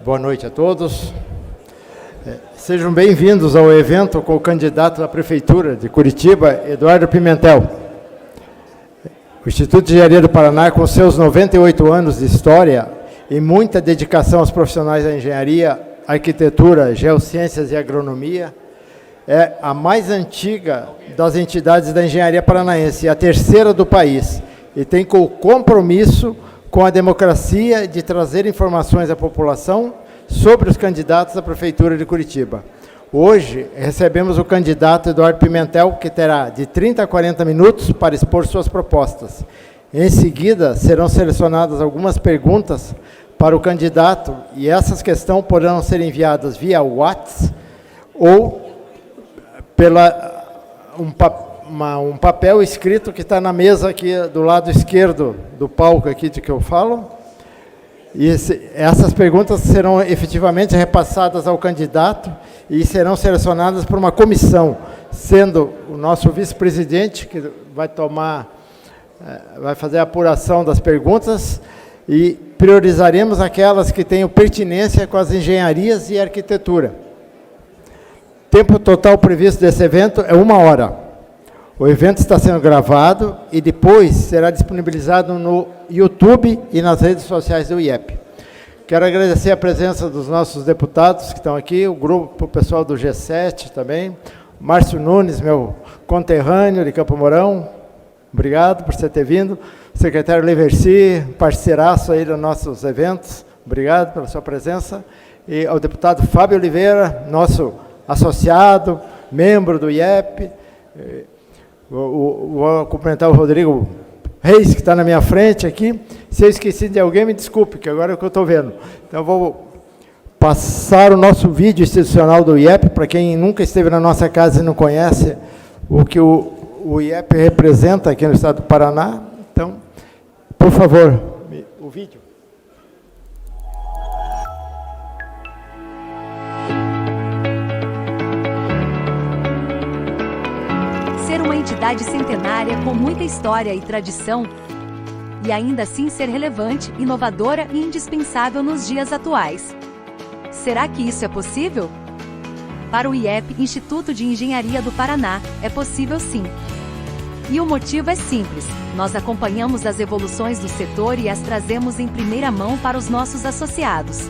Boa noite a todos. Sejam bem-vindos ao evento com o candidato à Prefeitura de Curitiba, Eduardo Pimentel. O Instituto de Engenharia do Paraná, com seus 98 anos de história e muita dedicação aos profissionais da engenharia, arquitetura, geociências e agronomia, é a mais antiga das entidades da engenharia paranaense, a terceira do país, e tem como compromisso com a democracia de trazer informações à população sobre os candidatos à Prefeitura de Curitiba. Hoje, recebemos o candidato Eduardo Pimentel, que terá de 30 a 40 minutos para expor suas propostas. Em seguida, serão selecionadas algumas perguntas para o candidato, e essas questões poderão ser enviadas via WhatsApp ou pela um papel escrito que está na mesa aqui do lado esquerdo do palco aqui de que eu falo. E essas perguntas serão efetivamente repassadas ao candidato e serão selecionadas por uma comissão, sendo o nosso vice-presidente que vai fazer a apuração das perguntas, e priorizaremos aquelas que tenham pertinência com as engenharias e arquitetura. Tempo total previsto desse evento é 1 hora. O evento está sendo gravado e depois será disponibilizado no YouTube e nas redes sociais do IEP. Quero agradecer a presença dos nossos deputados que estão aqui, o pessoal do G7 também, Márcio Nunes, meu conterrâneo de Campo Mourão, obrigado por você ter vindo, o secretário Leverci, parceiraço aí dos nossos eventos, obrigado pela sua presença, e ao deputado Fábio Oliveira, nosso associado, membro do IEP, vou cumprimentar o Rodrigo Reis, que está na minha frente aqui. Se eu esqueci de alguém, me desculpe, que agora é o que eu estou vendo. Então, eu vou passar o nosso vídeo institucional do IEP, para quem nunca esteve na nossa casa e não conhece o que o IEP representa aqui no estado do Paraná. Então, por favor, o vídeo. Ser uma entidade centenária com muita história e tradição, e ainda assim ser relevante, inovadora e indispensável nos dias atuais. Será que isso é possível? Para o IEP, Instituto de Engenharia do Paraná, é possível sim. E o motivo é simples: nós acompanhamos as evoluções do setor e as trazemos em primeira mão para os nossos associados.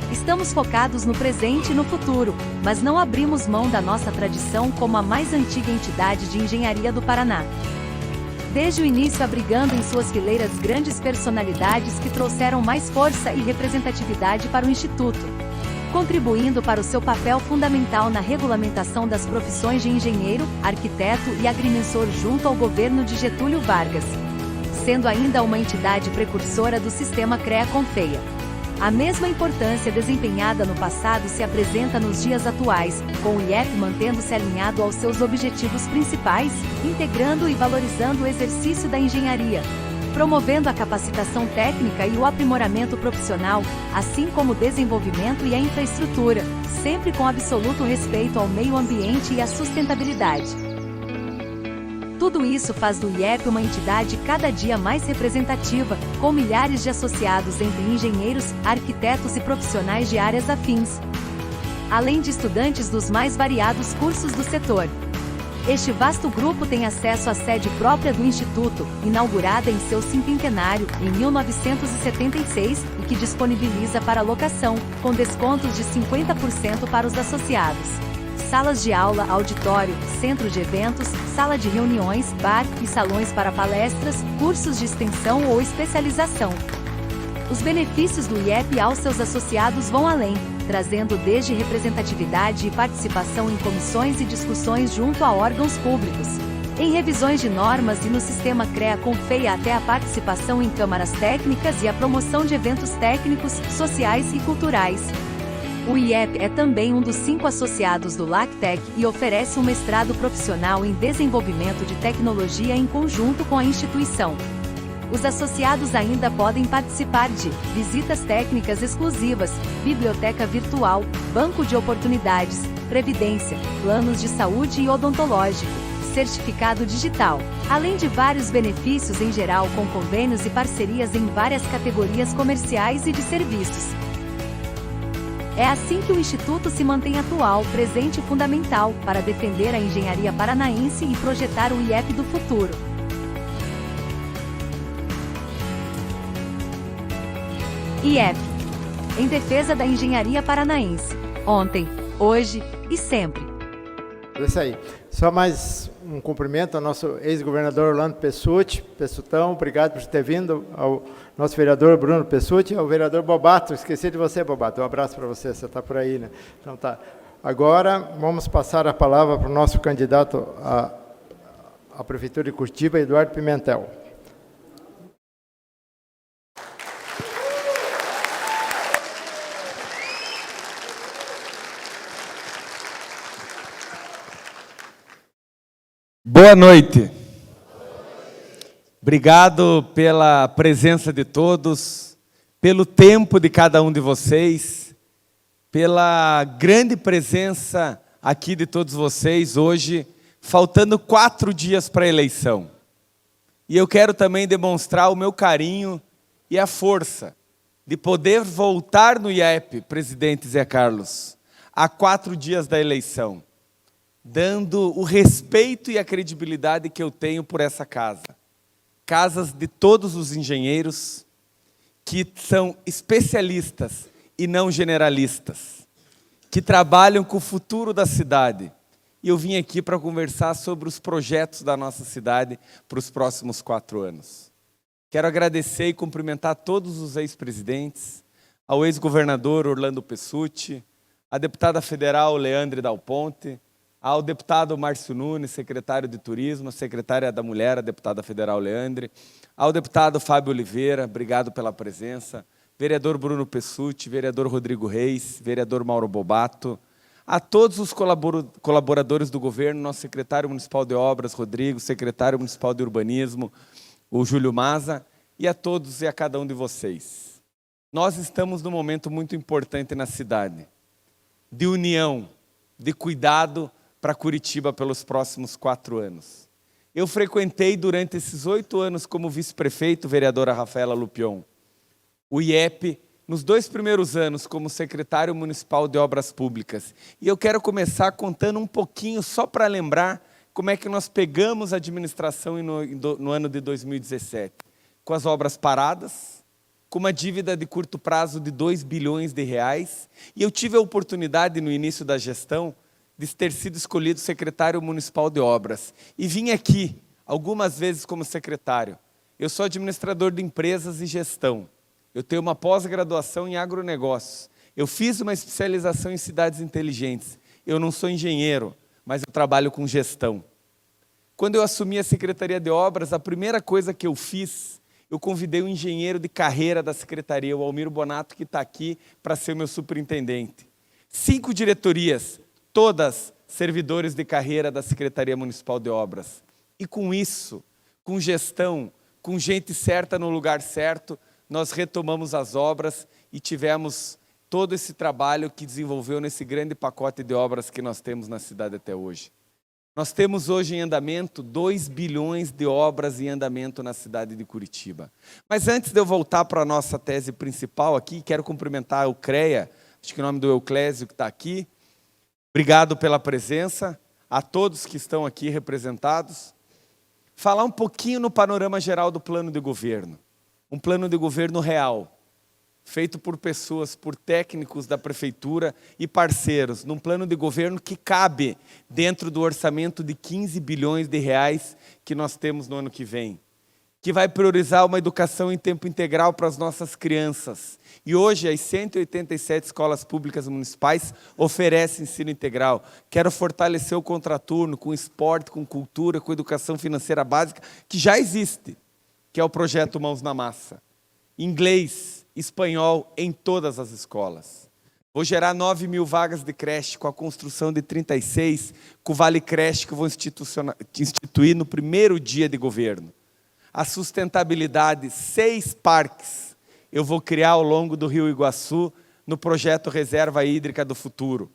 Estamos focados no presente e no futuro, mas não abrimos mão da nossa tradição como a mais antiga entidade de engenharia do Paraná. Desde o início, abrigando em suas fileiras grandes personalidades que trouxeram mais força e representatividade para o Instituto, contribuindo para o seu papel fundamental na regulamentação das profissões de engenheiro, arquiteto e agrimensor junto ao governo de Getúlio Vargas, sendo ainda uma entidade precursora do sistema CREA-CONFEA. A mesma importância desempenhada no passado se apresenta nos dias atuais, com o IEP mantendo-se alinhado aos seus objetivos principais, integrando e valorizando o exercício da engenharia, promovendo a capacitação técnica e o aprimoramento profissional, assim como o desenvolvimento e a infraestrutura, sempre com absoluto respeito ao meio ambiente e à sustentabilidade. Tudo isso faz do IEP uma entidade cada dia mais representativa, com milhares de associados entre engenheiros, arquitetos e profissionais de áreas afins, além de estudantes dos mais variados cursos do setor. Este vasto grupo tem acesso à sede própria do Instituto, inaugurada em seu cinquentenário, em 1976, e que disponibiliza para locação, com descontos de 50% para os associados. Salas de aula, auditório, centro de eventos, sala de reuniões, bar e salões para palestras, cursos de extensão ou especialização. Os benefícios do IEP aos seus associados vão além, trazendo desde representatividade e participação em comissões e discussões junto a órgãos públicos, em revisões de normas e no sistema CREA-CONFEA até a participação em câmaras técnicas e a promoção de eventos técnicos, sociais e culturais. O IEP é também um dos 5 associados do LACTEC e oferece um mestrado profissional em desenvolvimento de tecnologia em conjunto com a instituição. Os associados ainda podem participar de visitas técnicas exclusivas, biblioteca virtual, banco de oportunidades, previdência, planos de saúde e odontológico, certificado digital, além de vários benefícios em geral com convênios e parcerias em várias categorias comerciais e de serviços. É assim que o Instituto se mantém atual, presente e fundamental para defender a engenharia paranaense e projetar o IEP do futuro. IEP, em defesa da engenharia paranaense, ontem, hoje e sempre. É isso aí. Só mais um cumprimento ao nosso ex-governador Orlando Pessutti. Pessutão, obrigado por ter vindo. Ao nosso vereador Bruno Pessutti, ao vereador Bobato. Esqueci de você, Bobato. Um abraço para você, você está por aí, né? Então tá. Agora, vamos passar a palavra para o nosso candidato à Prefeitura de Curitiba, Eduardo Pimentel. Boa noite. Obrigado pela presença de todos, pelo tempo de cada um de vocês, pela grande presença aqui de todos vocês hoje, faltando 4 dias para a eleição. E eu quero também demonstrar o meu carinho e a força de poder voltar no IEP, presidente Zé Carlos, a 4 dias da eleição, dando o respeito e a credibilidade que eu tenho por essa casa. Casas de todos os engenheiros que são especialistas e não generalistas, que trabalham com o futuro da cidade. E eu vim aqui para conversar sobre os projetos da nossa cidade para os próximos 4 anos. Quero agradecer e cumprimentar todos os ex-presidentes, ao ex-governador Orlando Pessutti, à deputada federal Leandre Dal Ponte, ao deputado Márcio Nunes, secretário de Turismo, secretária da Mulher, a deputada federal Leandre, ao deputado Fábio Oliveira, obrigado pela presença, vereador Bruno Pessutti, vereador Rodrigo Reis, vereador Mauro Bobato, a todos os colaboradores do governo, nosso secretário municipal de obras, Rodrigo, secretário municipal de urbanismo, o Júlio Maza, e a todos e a cada um de vocês. Nós estamos num momento muito importante na cidade, de união, de cuidado para Curitiba pelos próximos 4 anos. Eu frequentei durante esses 8 anos como vice-prefeito, vereadora Rafaela Lupion, o IEP, nos 2 primeiros anos como secretário municipal de obras públicas. E eu quero começar contando um pouquinho, só para lembrar como é que nós pegamos a administração no ano de 2017. Com as obras paradas, com uma dívida de curto prazo de 2 bilhões de reais. E eu tive a oportunidade, no início da gestão, de ter sido escolhido secretário municipal de obras. E vim aqui, algumas vezes como secretário. Eu sou administrador de empresas e gestão. Eu tenho uma pós-graduação em agronegócios. Eu fiz uma especialização em cidades inteligentes. Eu não sou engenheiro, mas eu trabalho com gestão. Quando eu assumi a Secretaria de Obras, a primeira coisa que eu fiz, eu convidei um engenheiro de carreira da Secretaria, o Almiro Bonato, que está aqui para ser o meu superintendente. 5 diretorias, todas servidores de carreira da Secretaria Municipal de Obras. E com isso, com gestão, com gente certa no lugar certo, nós retomamos as obras e tivemos todo esse trabalho que desenvolveu nesse grande pacote de obras que nós temos na cidade até hoje. Nós temos hoje em andamento 2 bilhões de obras em andamento na cidade de Curitiba. Mas antes de eu voltar para a nossa tese principal aqui, quero cumprimentar a Eucreia, acho que o nome do Euclésio que está aqui. Obrigado pela presença, a todos que estão aqui representados. Falar um pouquinho no panorama geral do plano de governo. Um plano de governo real, feito por pessoas, por técnicos da prefeitura e parceiros, num plano de governo que cabe dentro do orçamento de 15 bilhões de reais que nós temos no ano que vem, que vai priorizar uma educação em tempo integral para as nossas crianças. E hoje as 187 escolas públicas municipais oferecem ensino integral. Quero fortalecer o contraturno com esporte, com cultura, com educação financeira básica, que já existe, que é o projeto Mãos na Massa. Inglês, espanhol em todas as escolas. Vou gerar 9 mil vagas de creche com a construção de 36, com o Vale Creche que eu vou instituir no primeiro dia de governo. A sustentabilidade, 6 parques eu vou criar ao longo do Rio Iguaçu no projeto Reserva Hídrica do Futuro,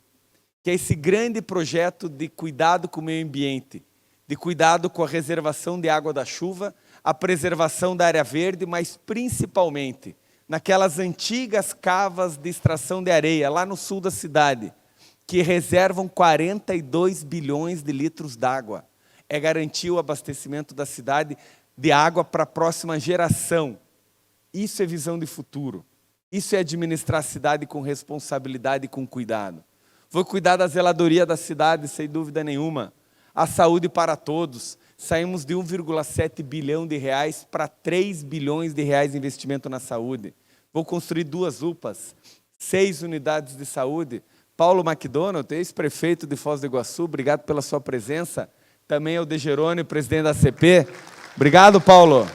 que é esse grande projeto de cuidado com o meio ambiente, de cuidado com a reservação de água da chuva, a preservação da área verde, mas principalmente naquelas antigas cavas de extração de areia, lá no sul da cidade, que reservam 42 bilhões de litros d'água. É garantir o abastecimento da cidade de água para a próxima geração. Isso é visão de futuro. Isso é administrar a cidade com responsabilidade e com cuidado. Vou cuidar da zeladoria da cidade, sem dúvida nenhuma. A saúde para todos. Saímos de 1,7 bilhão de reais para 3 bilhões de reais de investimento na saúde. Vou construir 2 UPAs, 6 unidades de saúde. Paulo McDonald, ex-prefeito de Foz do Iguaçu, obrigado pela sua presença. Também ao De Jerônimo, presidente da CP. Obrigado, Paulo.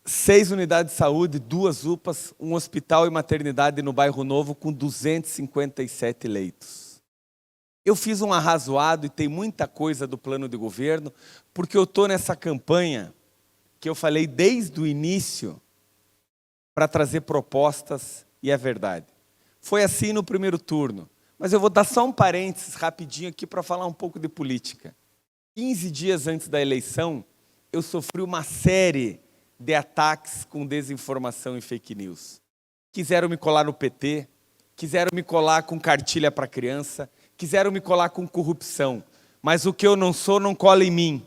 6 unidades de saúde, 2 UPAs, um hospital e maternidade no Bairro Novo com 257 leitos. Eu fiz um arrazoado e tem muita coisa do plano de governo, porque eu estou nessa campanha que eu falei desde o início para trazer propostas e a verdade. Foi assim no primeiro turno, mas eu vou dar só um parênteses rapidinho aqui para falar um pouco de política. 15 dias antes da eleição, eu sofri uma série de ataques com desinformação e fake news. Quiseram me colar no PT, quiseram me colar com cartilha para criança, quiseram me colar com corrupção, mas o que eu não sou não cola em mim.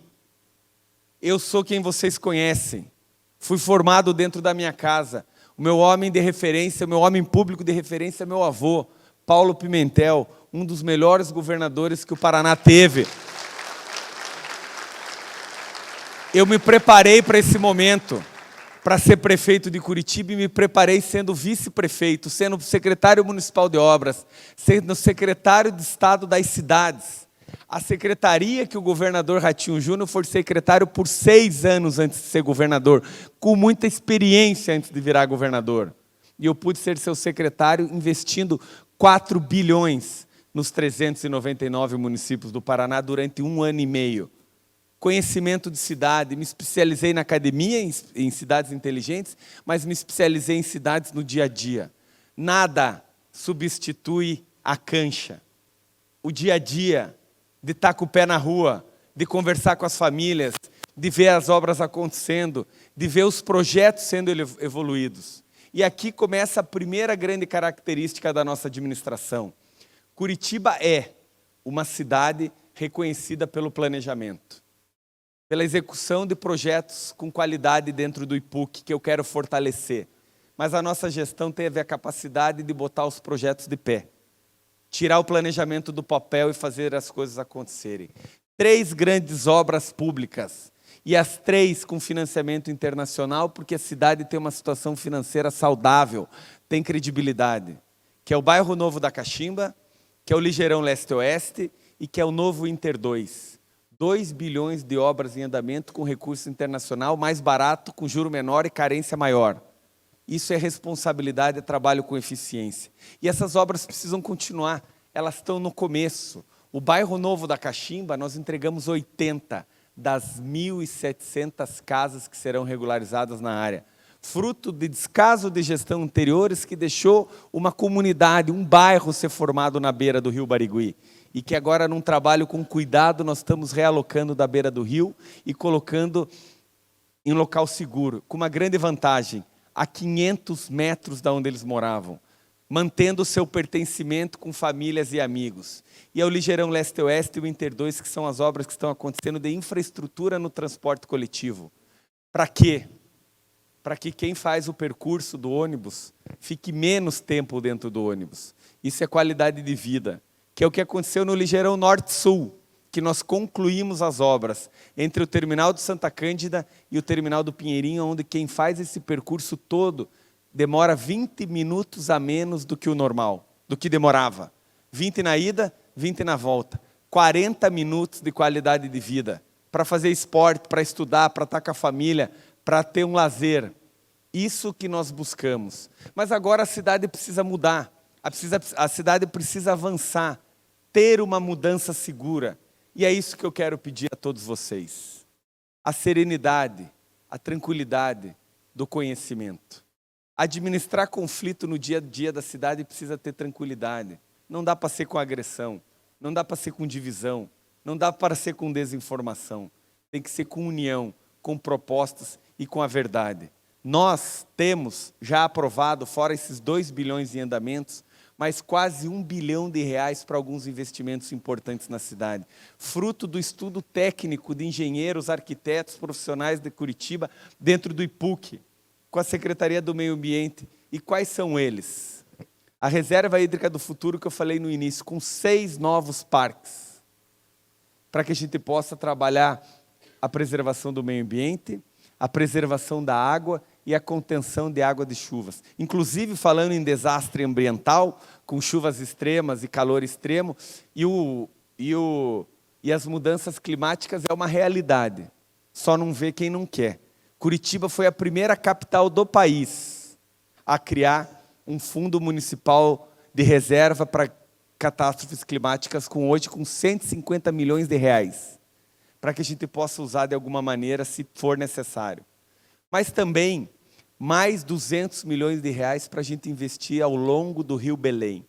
Eu sou quem vocês conhecem. Fui formado dentro da minha casa. O meu homem de referência, o meu homem público de referência é meu avô, Paulo Pimentel, um dos melhores governadores que o Paraná teve. Eu me preparei para esse momento, para ser prefeito de Curitiba, e me preparei sendo vice-prefeito, sendo secretário municipal de obras, sendo secretário de Estado das cidades. A secretaria que o governador Ratinho Júnior foi secretário por 6 anos antes de ser governador, com muita experiência antes de virar governador. E eu pude ser seu secretário investindo 4 bilhões nos 399 municípios do Paraná durante 1 ano e meio. Conhecimento de cidade, me especializei na academia, em cidades inteligentes, mas me especializei em cidades no dia a dia. Nada substitui a cancha. O dia a dia, de estar com o pé na rua, de conversar com as famílias, de ver as obras acontecendo, de ver os projetos sendo evoluídos. E aqui começa a primeira grande característica da nossa administração. Curitiba é uma cidade reconhecida pelo planejamento, pela execução de projetos com qualidade dentro do IPUC, que eu quero fortalecer. Mas a nossa gestão teve a capacidade de botar os projetos de pé, tirar o planejamento do papel e fazer as coisas acontecerem. 3 grandes obras públicas, e as 3 com financiamento internacional, porque a cidade tem uma situação financeira saudável, tem credibilidade, que é o Bairro Novo da Caximba, que é o Ligeirão Leste-Oeste e que é o Novo Inter 2. 2 bilhões de obras em andamento com recurso internacional, mais barato, com juro menor e carência maior. Isso é responsabilidade, é trabalho com eficiência. E essas obras precisam continuar, elas estão no começo. O Bairro Novo da Caximba, nós entregamos 80 das 1.700 casas que serão regularizadas na área. Fruto de descaso de gestão anteriores que deixou uma comunidade, um bairro ser formado na beira do rio Barigui. E que agora, num trabalho com cuidado, nós estamos realocando da beira do rio e colocando em local seguro, com uma grande vantagem, a 500 metros da onde eles moravam, mantendo o seu pertencimento com famílias e amigos. E é o Ligeirão Leste-Oeste e o Inter 2, que são as obras que estão acontecendo de infraestrutura no transporte coletivo. Para quê? Para que quem faz o percurso do ônibus fique menos tempo dentro do ônibus. Isso é qualidade de vida, que é o que aconteceu no Ligeirão Norte-Sul, que nós concluímos as obras entre o terminal de Santa Cândida e o terminal do Pinheirinho, onde quem faz esse percurso todo demora 20 minutos a menos do que o normal, do que demorava. 20 na ida, 20 na volta. 40 minutos de qualidade de vida, para fazer esporte, para estudar, para estar com a família, para ter um lazer. Isso que nós buscamos. Mas agora a cidade precisa mudar, a cidade precisa avançar, ter uma mudança segura. E é isso que eu quero pedir a todos vocês. A serenidade, a tranquilidade do conhecimento. Administrar conflito no dia a dia da cidade precisa ter tranquilidade. Não dá para ser com agressão. Não dá para ser com divisão, não dá para ser com desinformação. Tem que ser com união, com propostas e com a verdade. Nós temos já aprovado, fora esses 2 bilhões em andamentos, mas quase 1 bilhão de reais para alguns investimentos importantes na cidade. Fruto do estudo técnico de engenheiros, arquitetos, profissionais de Curitiba, dentro do IPUC, com a Secretaria do Meio Ambiente. E quais são eles? A Reserva Hídrica do Futuro, que eu falei no início, com 6 novos parques, para que a gente possa trabalhar a preservação do meio ambiente, a preservação da água e a contenção de água de chuvas. Inclusive, falando em desastre ambiental, com chuvas extremas e calor extremo, e as mudanças climáticas é uma realidade. Só não vê quem não quer. Curitiba foi a primeira capital do país a criar um fundo municipal de reserva para catástrofes climáticas, hoje com 150 milhões de reais, para que a gente possa usar de alguma maneira, se for necessário. Mas também mais 200 milhões de reais para a gente investir ao longo do Rio Belém,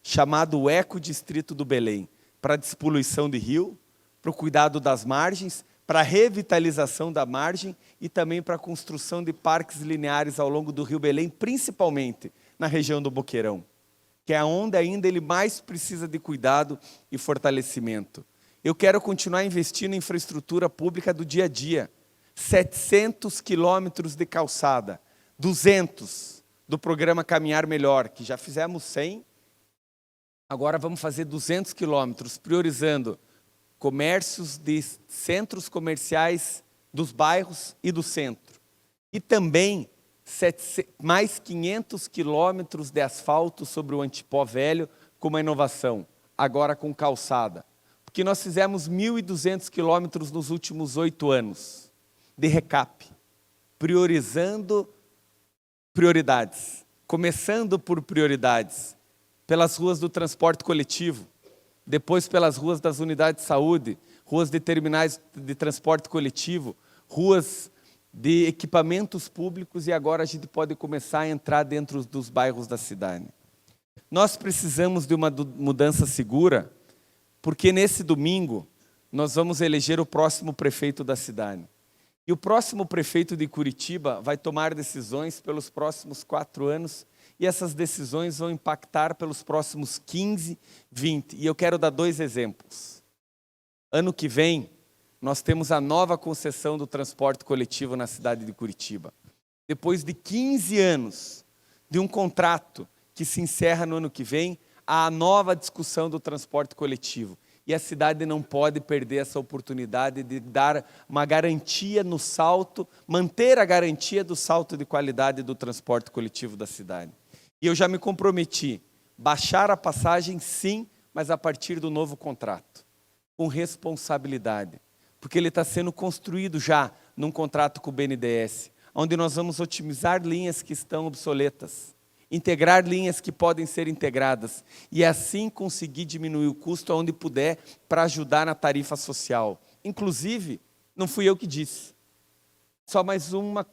chamado Ecodistrito do Belém, para a despoluição de rio, para o cuidado das margens, para a revitalização da margem e também para a construção de parques lineares ao longo do Rio Belém, principalmente na região do Boqueirão, que é onde ainda ele mais precisa de cuidado e fortalecimento. Eu quero continuar investindo em infraestrutura pública do dia a dia, 700 quilômetros de calçada, 200 do programa Caminhar Melhor, que já fizemos 100, agora vamos fazer 200 quilômetros, priorizando comércios de centros comerciais dos bairros e do centro. E também mais 500 quilômetros de asfalto sobre o Antipó Velho, com uma inovação, agora com calçada. Porque nós fizemos 1.200 quilômetros nos últimos 8 anos, de recap, priorizando prioridades, começando por prioridades, pelas ruas do transporte coletivo, depois pelas ruas das unidades de saúde, ruas de terminais de transporte coletivo, ruas de equipamentos públicos, e agora a gente pode começar a entrar dentro dos bairros da cidade. Nós precisamos de uma mudança segura, porque nesse domingo nós vamos eleger o próximo prefeito da cidade. E o próximo prefeito de Curitiba vai tomar decisões pelos próximos 4 anos, e essas decisões vão impactar pelos próximos 15, 20. E eu quero dar 2 exemplos. Ano que vem, nós temos a nova concessão do transporte coletivo na cidade de Curitiba. Depois de 15 anos de um contrato que se encerra no ano que vem, há a nova discussão do transporte coletivo. E a cidade não pode perder essa oportunidade de dar uma garantia no salto, manter a garantia do salto de qualidade do transporte coletivo da cidade. E eu já me comprometi, baixar a passagem sim, mas a partir do novo contrato, com responsabilidade, porque ele está sendo construído já num contrato com o BNDES, onde nós vamos otimizar linhas que estão obsoletas, integrar linhas que podem ser integradas e assim conseguir diminuir o custo onde puder para ajudar na tarifa social. Inclusive, não fui eu que disse, só mais uma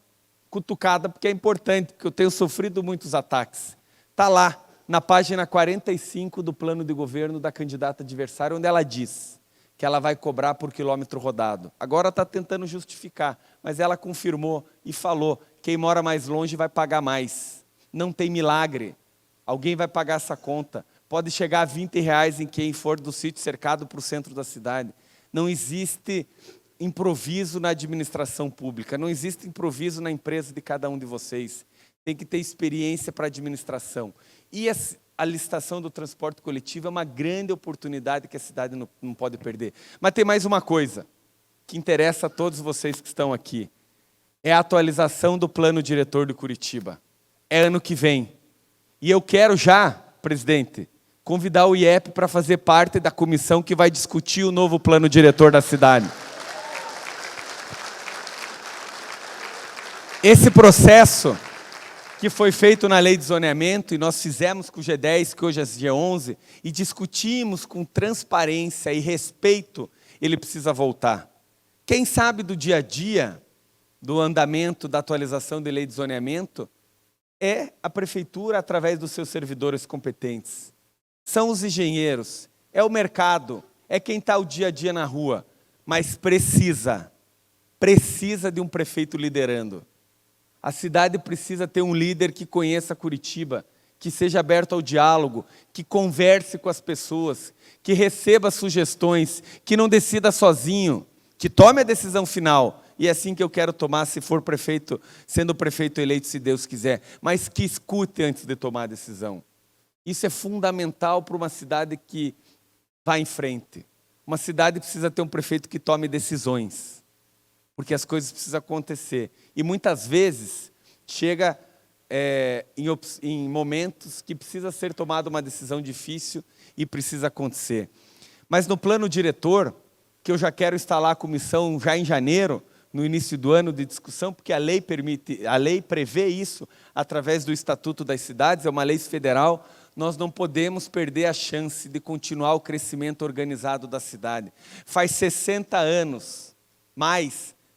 cutucada, porque é importante, porque eu tenho sofrido muitos ataques. Está lá, na página 45 do plano de governo da candidata adversária, onde ela diz que ela vai cobrar por quilômetro rodado. Agora está tentando justificar, mas ela confirmou e falou, quem mora mais longe vai pagar mais. Não tem milagre, alguém vai pagar essa conta. Pode chegar a R$20 em quem for do sítio cercado para o centro da cidade. Não existe improviso na administração pública, não existe improviso na empresa de cada um de vocês. Tem que ter experiência para a administração. E a licitação do transporte coletivo é uma grande oportunidade que a cidade não pode perder. Mas tem mais uma coisa que interessa a todos vocês que estão aqui. É a atualização do plano diretor de Curitiba. É ano que vem. E eu quero já, presidente, convidar o IEP para fazer parte da comissão que vai discutir o novo plano diretor da cidade. Esse processo que foi feito na lei de zoneamento, e nós fizemos com o G10, que hoje é G11, e discutimos com transparência e respeito, ele precisa voltar. Quem sabe do dia a dia, do andamento da atualização da lei de zoneamento, é a prefeitura através dos seus servidores competentes. São os engenheiros, é o mercado, é quem está o dia a dia na rua, mas precisa de um prefeito liderando. A cidade precisa ter um líder que conheça Curitiba, que seja aberto ao diálogo, que converse com as pessoas, que receba sugestões, que não decida sozinho, que tome a decisão final. E é assim que eu quero tomar, se for prefeito, sendo prefeito eleito, se Deus quiser, mas que escute antes de tomar a decisão. Isso é fundamental para uma cidade que vá em frente. Uma cidade precisa ter um prefeito que tome decisões, porque as coisas precisam acontecer. E muitas vezes chega em momentos que precisa ser tomada uma decisão difícil e precisa acontecer. Mas no plano diretor, que eu já quero instalar a comissão já em janeiro, no início do ano de discussão, porque a lei prevê isso através do Estatuto das Cidades, é uma lei federal. Nós não podemos perder a chance de continuar o crescimento organizado da cidade. Faz 60 anos,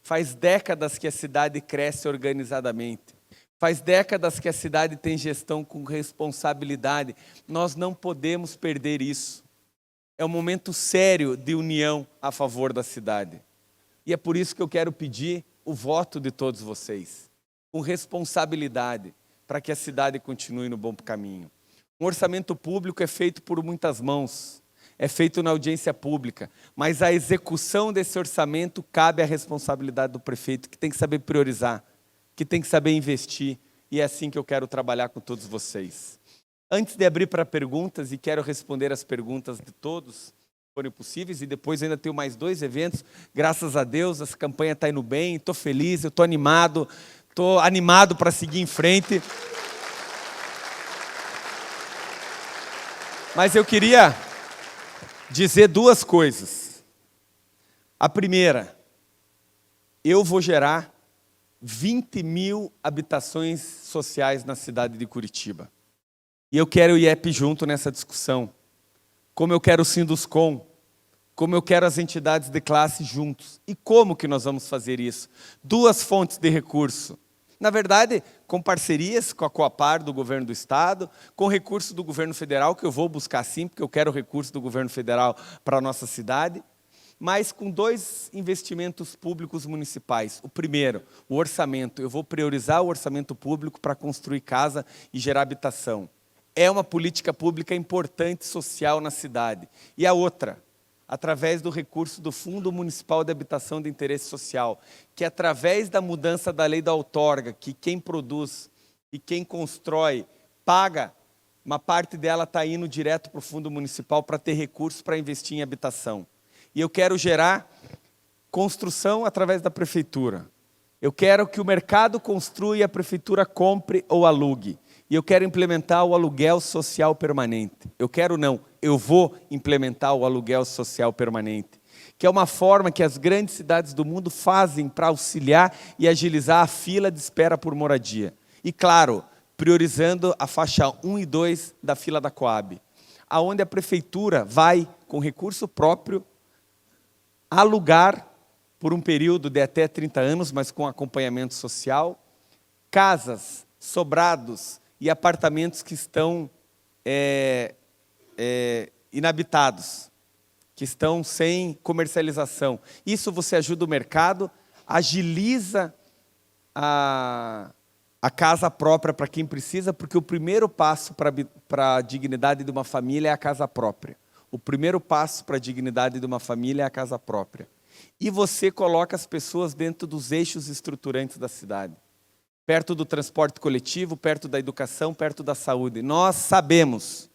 faz décadas que a cidade cresce organizadamente. Faz décadas que a cidade tem gestão com responsabilidade. Nós não podemos perder isso. É um momento sério de união a favor da cidade. E é por isso que eu quero pedir o voto de todos vocês, com responsabilidade, para que a cidade continue no bom caminho. Um orçamento público é feito por muitas mãos, é feito na audiência pública, mas a execução desse orçamento cabe à responsabilidade do prefeito, que tem que saber priorizar, que tem que saber investir, e é assim que eu quero trabalhar com todos vocês. Antes de abrir para perguntas, e quero responder as perguntas de todos, forem possíveis, e depois ainda tenho mais 2 eventos, graças a Deus, essa campanha está indo bem, estou feliz, eu estou animado para seguir em frente. Mas eu queria dizer 2 coisas. A primeira, eu vou gerar 20 mil habitações sociais na cidade de Curitiba. E eu quero o IEP junto nessa discussão. Como eu quero o Sinduscom, como eu quero as entidades de classe juntos. E como que nós vamos fazer isso? 2 fontes de recurso. Na verdade, com parcerias com a Coapar do governo do estado, com recurso do governo federal, que eu vou buscar sim, porque eu quero o recurso do governo federal para a nossa cidade, mas com 2 investimentos públicos municipais. O primeiro, o orçamento. Eu vou priorizar o orçamento público para construir casa e gerar habitação. É uma política pública importante social na cidade. E a outra, através do recurso do Fundo Municipal de Habitação de Interesse Social, que através da mudança da lei da outorga, que quem produz e quem constrói paga, uma parte dela está indo direto para o Fundo Municipal para ter recursos para investir em habitação. E eu quero gerar construção através da prefeitura. Eu quero que o mercado construa e a prefeitura compre ou alugue. E eu quero implementar o aluguel social permanente. Eu vou implementar o aluguel social permanente, que é uma forma que as grandes cidades do mundo fazem para auxiliar e agilizar a fila de espera por moradia. E claro, priorizando a faixa 1 e 2 da fila da Coab, aonde a prefeitura vai, com recurso próprio, alugar por um período de até 30 anos, mas com acompanhamento social, casas, sobrados e apartamentos que estão inabitados, que estão sem comercialização. Isso você ajuda o mercado, agiliza a casa própria para quem precisa, porque o primeiro passo para a dignidade de uma família é a casa própria. O primeiro passo para a dignidade de uma família é a casa própria. E você coloca as pessoas dentro dos eixos estruturantes da cidade. Perto do transporte coletivo, perto da educação, perto da saúde. Nós sabemos,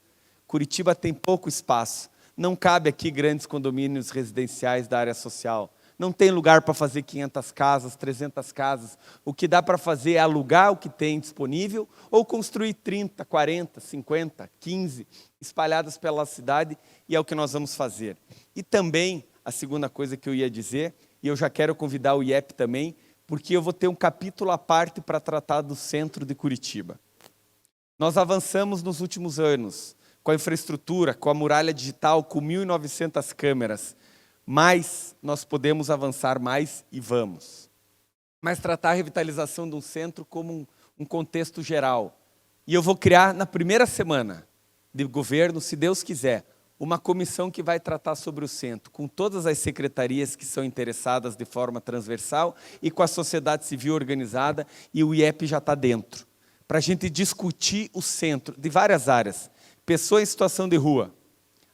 Curitiba tem pouco espaço. Não cabe aqui grandes condomínios residenciais da área social. Não tem lugar para fazer 500 casas, 300 casas. O que dá para fazer é alugar o que tem disponível ou construir 30, 40, 50, 15 espalhadas pela cidade, e é o que nós vamos fazer. E também, a segunda coisa que eu ia dizer, e eu já quero convidar o IEP também, porque eu vou ter um capítulo à parte para tratar do centro de Curitiba. Nós avançamos nos últimos anos, com a infraestrutura, com a muralha digital, com 1.900 câmeras, mas nós podemos avançar mais e vamos. Mas tratar a revitalização de um centro como um contexto geral. E eu vou criar, na primeira semana de governo, se Deus quiser, uma comissão que vai tratar sobre o centro, com todas as secretarias que são interessadas de forma transversal e com a sociedade civil organizada, e o IEP já está dentro, para a gente discutir o centro de várias áreas. Pessoa em situação de rua,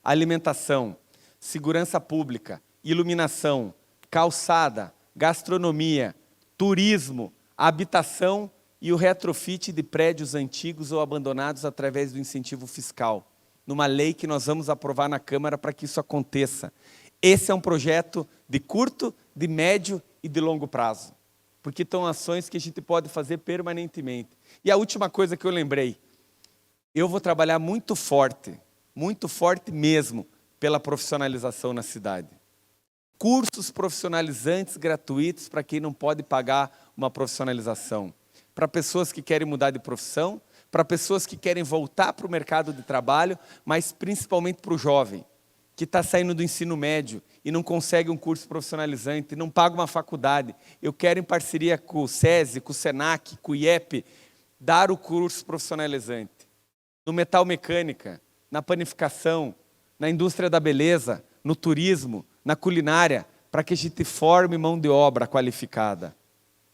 alimentação, segurança pública, iluminação, calçada, gastronomia, turismo, habitação e o retrofit de prédios antigos ou abandonados através do incentivo fiscal, numa lei que nós vamos aprovar na Câmara para que isso aconteça. Esse é um projeto de curto, de médio e de longo prazo, porque são ações que a gente pode fazer permanentemente. E a última coisa que eu lembrei, eu vou trabalhar muito forte mesmo, pela profissionalização na cidade. Cursos profissionalizantes gratuitos para quem não pode pagar uma profissionalização. Para pessoas que querem mudar de profissão, para pessoas que querem voltar para o mercado de trabalho, mas principalmente para o jovem, que está saindo do ensino médio e não consegue um curso profissionalizante, não paga uma faculdade. Eu quero, em parceria com o SESI, com o SENAC, com o IEP, dar o curso profissionalizante. No metal mecânica, na panificação, na indústria da beleza, no turismo, na culinária, para que a gente forme mão de obra qualificada.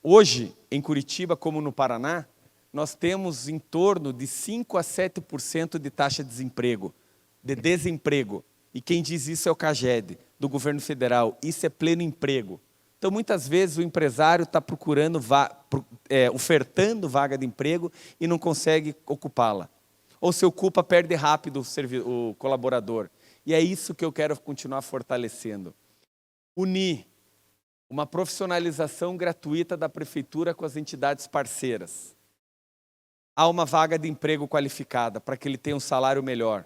Hoje, em Curitiba, como no Paraná, nós temos em torno de 5% a 7% de taxa de desemprego. E quem diz isso é o CAGED, do governo federal. Isso é pleno emprego. Então, muitas vezes, o empresário está ofertando vaga de emprego e não consegue ocupá-la. Ou se ocupa, perde rápido o colaborador. E é isso que eu quero continuar fortalecendo. Unir uma profissionalização gratuita da prefeitura com as entidades parceiras. Há uma vaga de emprego qualificada para que ele tenha um salário melhor,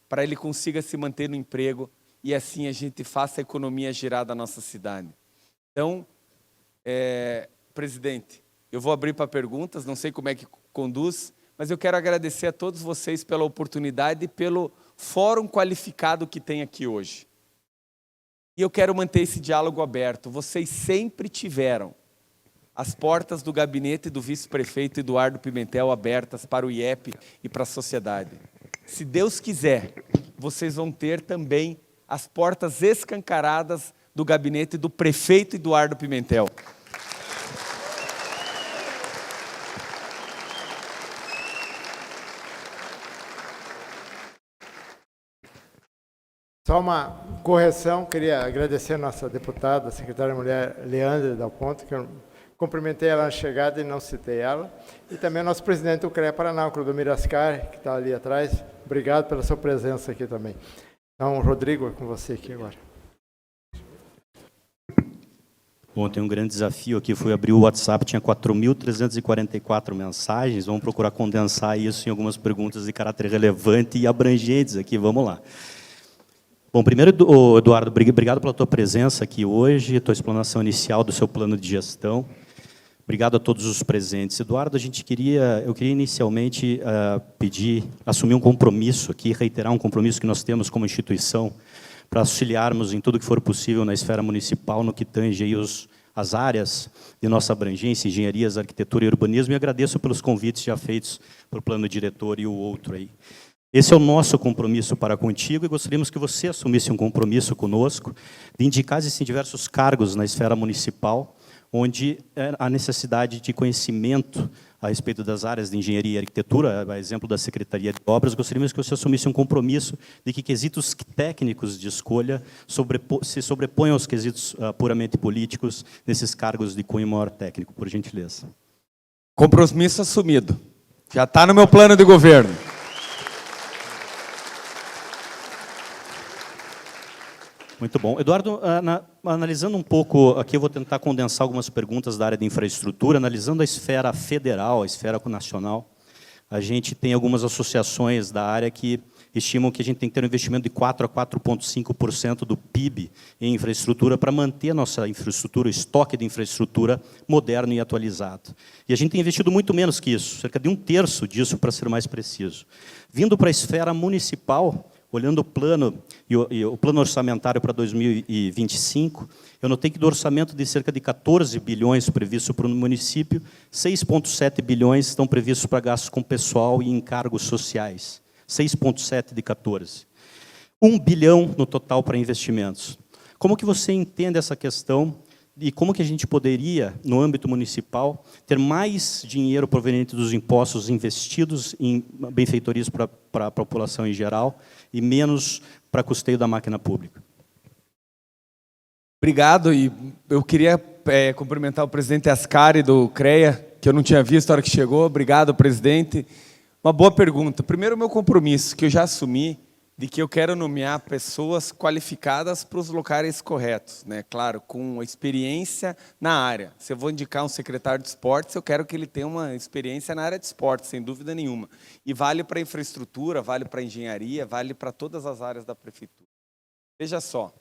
para ele consiga se manter no emprego e assim a gente faça a economia girar da nossa cidade. Então, presidente, eu vou abrir para perguntas, não sei como é que conduz, mas eu quero agradecer a todos vocês pela oportunidade e pelo fórum qualificado que tem aqui hoje. E eu quero manter esse diálogo aberto. Vocês sempre tiveram as portas do gabinete do vice-prefeito Eduardo Pimentel abertas para o IEP e para a sociedade. Se Deus quiser, vocês vão ter também as portas escancaradas do gabinete do prefeito Eduardo Pimentel. Só uma correção, queria agradecer a nossa deputada, a secretária de Mulher, Leandra Dal Ponte, que eu cumprimentei ela na chegada e não citei ela. E também o nosso presidente do CREA Paraná, o Clodomiro Ascar, que está ali atrás. Obrigado pela sua presença aqui também. Então, Rodrigo, é com você aqui agora. Bom, tem um grande desafio aqui, fui abrir o WhatsApp, tinha 4.344 mensagens, vamos procurar condensar isso em algumas perguntas de caráter relevante e abrangentes aqui, vamos lá. Bom, primeiro, Eduardo, obrigado pela tua presença aqui hoje, tua explanação inicial do seu plano de gestão. Obrigado a todos os presentes. Eduardo, eu queria inicialmente assumir um compromisso aqui, reiterar um compromisso que nós temos como instituição para auxiliarmos em tudo que for possível na esfera municipal, no que tange aí as áreas de nossa abrangência, engenharias, arquitetura e urbanismo, e agradeço pelos convites já feitos por plano diretor e o outro aí. Esse é o nosso compromisso para contigo e gostaríamos que você assumisse um compromisso conosco de indicar existem diversos cargos na esfera municipal onde há necessidade de conhecimento a respeito das áreas de engenharia e arquitetura, a exemplo da Secretaria de Obras, gostaríamos que você assumisse um compromisso de que quesitos técnicos de escolha se sobreponham aos quesitos puramente políticos nesses cargos de cunho maior técnico, por gentileza. Compromisso assumido. Já está no meu plano de governo. Muito bom. Eduardo, analisando um pouco, aqui eu vou tentar condensar algumas perguntas da área de infraestrutura, analisando a esfera federal, a esfera nacional, a gente tem algumas associações da área que estimam que a gente tem que ter um investimento de 4 a 4,5% do PIB em infraestrutura para manter a nossa infraestrutura, o estoque de infraestrutura moderno e atualizado. E a gente tem investido muito menos que isso, cerca de 1/3 disso, para ser mais preciso. Vindo para a esfera municipal, olhando o plano e o plano orçamentário para 2025, eu notei que do orçamento de cerca de 14 bilhões previsto para o município, 6,7 bilhões estão previstos para gastos com pessoal e encargos sociais. 6,7 de 14. 1 bilhão no total para investimentos. Como que você entende essa questão e como que a gente poderia, no âmbito municipal, ter mais dinheiro proveniente dos impostos investidos em benfeitorias para a população em geral e menos para custeio da máquina pública? Obrigado, e eu queria cumprimentar o presidente Ascari do CREA, que eu não tinha visto na hora que chegou. Obrigado, presidente. Uma boa pergunta. Primeiro, o meu compromisso, que eu já assumi, de que eu quero nomear pessoas qualificadas para os locais corretos, né? Claro, com experiência na área. Se eu vou indicar um secretário de esportes, eu quero que ele tenha uma experiência na área de esportes, sem dúvida nenhuma. E vale para a infraestrutura, vale para a engenharia, vale para todas as áreas da prefeitura. Veja só,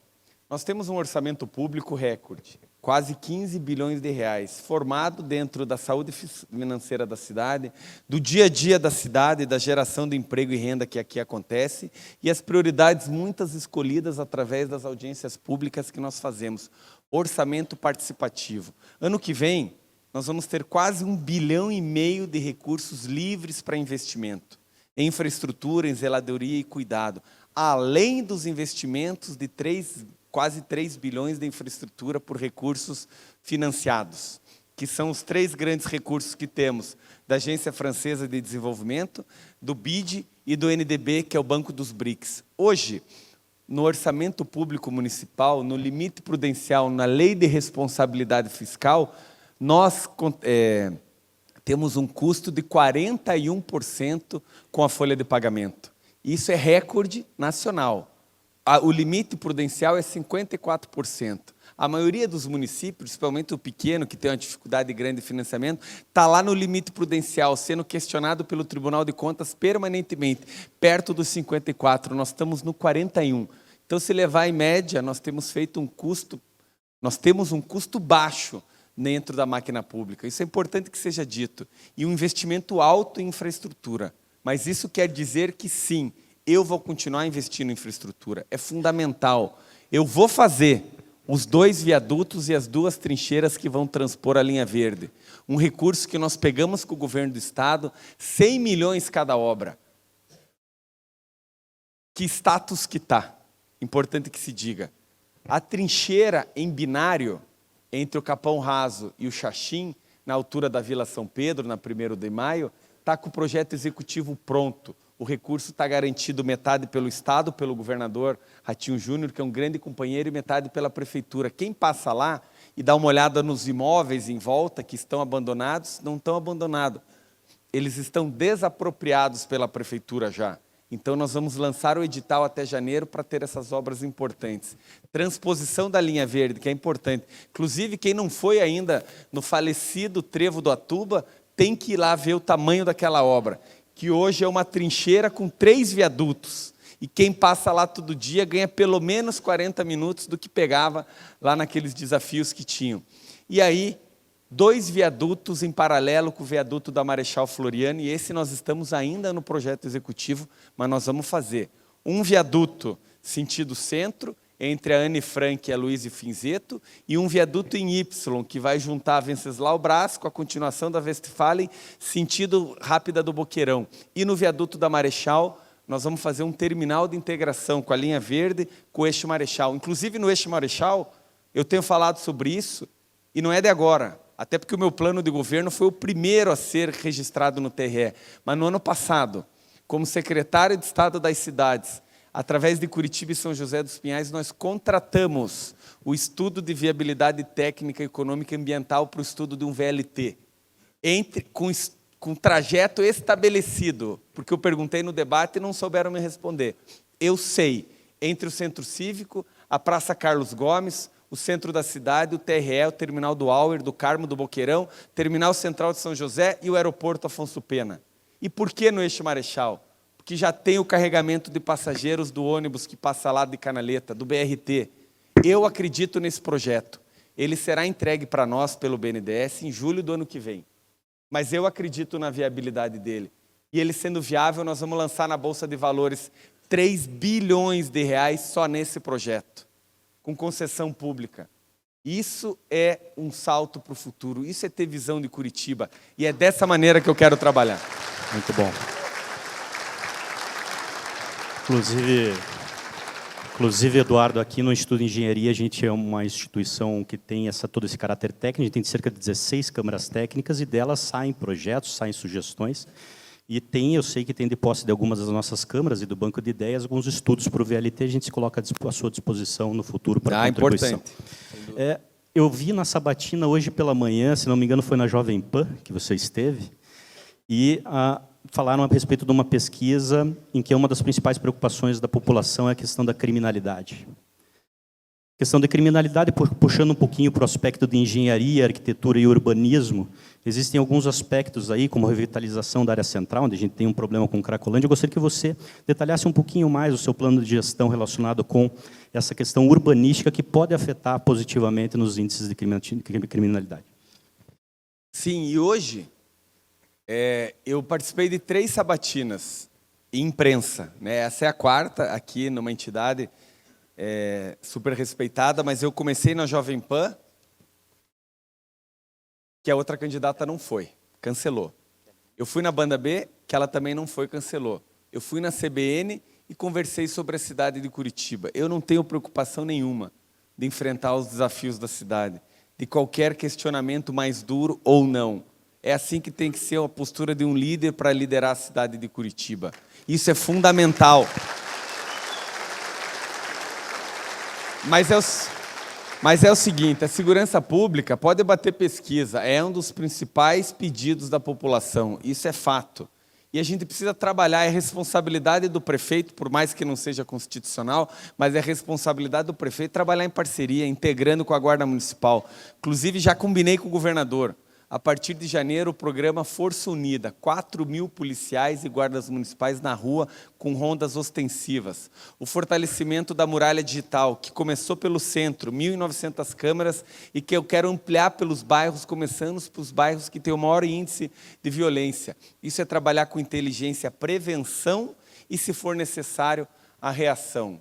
nós temos um orçamento público recorde, quase 15 bilhões de reais, formado dentro da saúde financeira da cidade, do dia a dia da cidade, da geração de emprego e renda que aqui acontece, e as prioridades muitas escolhidas através das audiências públicas que nós fazemos. Orçamento participativo. Ano que vem, nós vamos ter quase 1,5 bilhão de recursos livres para investimento, em infraestrutura, em zeladoria e cuidado, além dos investimentos de quase 3 bilhões de infraestrutura por recursos financiados, que são os 3 grandes recursos que temos, da Agência Francesa de Desenvolvimento, do BID e do NDB, que é o Banco dos BRICS. Hoje, no orçamento público municipal, no limite prudencial, na lei de responsabilidade fiscal, nós temos um custo de 41% com a folha de pagamento. Isso é recorde nacional. O limite prudencial é 54%. A maioria dos municípios, principalmente o pequeno, que tem uma dificuldade grande de financiamento, está lá no limite prudencial, sendo questionado pelo Tribunal de Contas permanentemente, perto dos 54%. Nós estamos no 41%. Então, se levar em média, nós temos um custo baixo dentro da máquina pública. Isso é importante que seja dito. E um investimento alto em infraestrutura. Mas isso quer dizer que, sim, eu vou continuar investindo em infraestrutura. É fundamental. Eu vou fazer os 2 viadutos e as 2 trincheiras que vão transpor a linha verde. Um recurso que nós pegamos com o governo do estado, 100 milhões cada obra. Que status que está? Importante que se diga. A trincheira em binário, entre o Capão Raso e o Xaxim, na altura da Vila São Pedro, na 1º de maio, está com o projeto executivo pronto. O recurso está garantido metade pelo Estado, pelo governador Ratinho Júnior, que é um grande companheiro, e metade pela prefeitura. Quem passa lá e dá uma olhada nos imóveis em volta, que estão abandonados, não estão abandonados. Eles estão desapropriados pela prefeitura já. Então, nós vamos lançar o edital até janeiro para ter essas obras importantes. Transposição da linha verde, que é importante. Inclusive, quem não foi ainda no falecido Trevo do Atuba, tem que ir lá ver o tamanho daquela obra, que hoje é uma trincheira com 3 viadutos. E quem passa lá todo dia ganha pelo menos 40 minutos do que pegava lá naqueles desafios que tinham. E aí, 2 viadutos em paralelo com o viaduto da Marechal Floriano, e esse nós estamos ainda no projeto executivo, mas nós vamos fazer. Um viaduto sentido centro, entre a Anne Frank e a Luiz Finzeto, e um viaduto em Y, que vai juntar a Venceslau Braz com a continuação da Westfalen, sentido Rápida do Boqueirão. E no viaduto da Marechal, nós vamos fazer um terminal de integração com a linha verde, com o eixo Marechal. Inclusive, no eixo Marechal, eu tenho falado sobre isso, e não é de agora, até porque o meu plano de governo foi o primeiro a ser registrado no TRE. Mas no ano passado, como secretário de Estado das Cidades, através de Curitiba e São José dos Pinhais, nós contratamos o estudo de viabilidade técnica, econômica e ambiental para o estudo de um VLT, com trajeto estabelecido, porque eu perguntei no debate e não souberam me responder. Eu sei, entre o Centro Cívico, a Praça Carlos Gomes, o centro da cidade, o TRE, o Terminal do Auer, do Carmo, do Boqueirão, Terminal Central de São José e o Aeroporto Afonso Pena. E por que no eixo Marechal? Que já tem o carregamento de passageiros do ônibus que passa lá de Canaleta, do BRT. Eu acredito nesse projeto. Ele será entregue para nós pelo BNDES em julho do ano que vem. Mas eu acredito na viabilidade dele. E ele sendo viável, nós vamos lançar na Bolsa de Valores 3 bilhões de reais só nesse projeto, com concessão pública. Isso é um salto para o futuro. Isso é ter visão de Curitiba. E é dessa maneira que eu quero trabalhar. Muito bom. Inclusive, Inclusive, Eduardo, aqui no Instituto de Engenharia, a gente é uma instituição que tem todo esse caráter técnico, a gente tem cerca de 16 câmaras técnicas e delas saem projetos, saem sugestões. E eu sei que tem de posse de algumas das nossas câmaras e do banco de ideias, alguns estudos para o VLT, a gente se coloca à sua disposição no futuro para contribuição. Importante. Eu vi na sabatina hoje pela manhã, se não me engano foi na Jovem Pan, que você esteve, e falaram a respeito de uma pesquisa em que uma das principais preocupações da população é a questão da criminalidade. A questão da criminalidade, puxando um pouquinho para o aspecto de engenharia, arquitetura e urbanismo, existem alguns aspectos aí, como a revitalização da área central, onde a gente tem um problema com Cracolândia. Eu gostaria que você detalhasse um pouquinho mais o seu plano de gestão relacionado com essa questão urbanística que pode afetar positivamente nos índices de criminalidade. Sim, e hoje eu participei de 3 sabatinas em imprensa, né? Essa é a 4ª aqui numa entidade super respeitada, mas eu comecei na Jovem Pan, que a outra candidata não foi, cancelou. Eu fui na Banda B, que ela também não foi, cancelou. Eu fui na CBN e conversei sobre a cidade de Curitiba. Eu não tenho preocupação nenhuma de enfrentar os desafios da cidade, de qualquer questionamento mais duro ou não. É assim que tem que ser a postura de um líder para liderar a cidade de Curitiba. Isso é fundamental. Mas é o seguinte, a segurança pública pode bater pesquisa, é um dos principais pedidos da população, isso é fato. E a gente precisa trabalhar, é responsabilidade do prefeito, por mais que não seja constitucional, mas é responsabilidade do prefeito trabalhar em parceria, integrando com a Guarda Municipal. Inclusive, já combinei com o governador. A partir de janeiro, o programa Força Unida, 4.000 policiais e guardas municipais na rua com rondas ostensivas. O fortalecimento da muralha digital, que começou pelo centro, 1.900 câmeras, e que eu quero ampliar pelos bairros, começando pelos bairros que têm o maior índice de violência. Isso é trabalhar com inteligência, prevenção e, se for necessário, a reação.